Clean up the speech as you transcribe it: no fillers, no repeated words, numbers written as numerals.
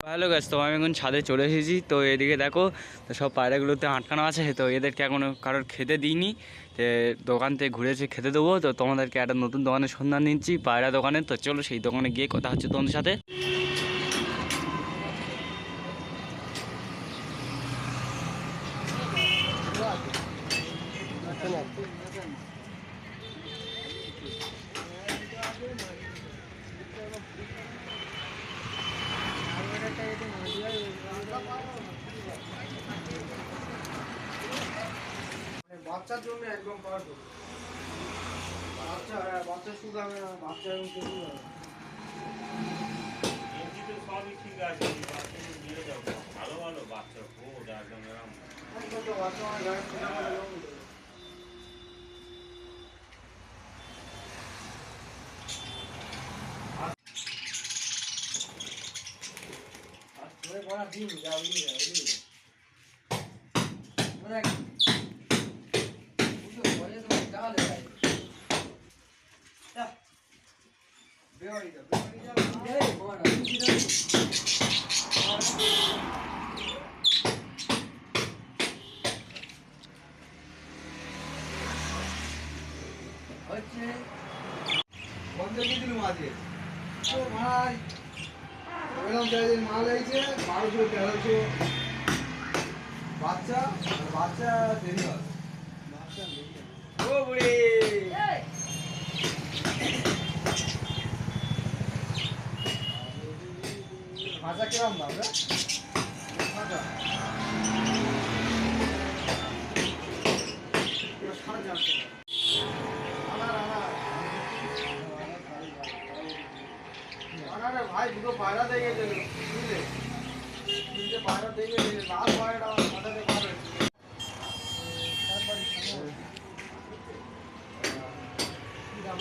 Hello guys, তো আমি এখন ছাদে চলে এসেছি। তো এদিকে দেখো, তো সব পায়রাগুলোতে আটকানো আছে। তো এদেরকে এখনও কারোর খেতে দিইনি। তো দোকান থেকে ঘুরেছে খেতে দেবো। তো তোমাদেরকে একটা নতুন দোকানের সন্ধান দিচ্ছি, পায়রা দোকানে। তো চলো সেই দোকানে গিয়ে কথা হচ্ছে তোমাদের সাথে। বাচ্চার জন্য একদম পারফেক্ট। বাচ্চা শুধু আমি বাচ্চা এবং কেজি হবে। সবই ঠিক আছে, নিয়ে যাও। ভালো ভালো বাচ্চা খুব একদম এরকম। বাচ্চা আমার গায়ে বড় ডিম যাও মানে বলে তো ডালে যায় বেওয়ারি যা এই বড় হচ্ছে বন্ধ দিয়ে দিল মাঝে তো ভাই এরকম জায়গায় মাল হয়েছে 1200 বাচ্চা বাচ্চা দেরি হয় ও বুড়ি ভাজা কিরম দাম রে ভাজা ভাই দুটো পায়রা দেখে গেল বুঝলে তিনটে পায়রা দেখে গেলে লাল পায়রা মাথাতে পাবে क्या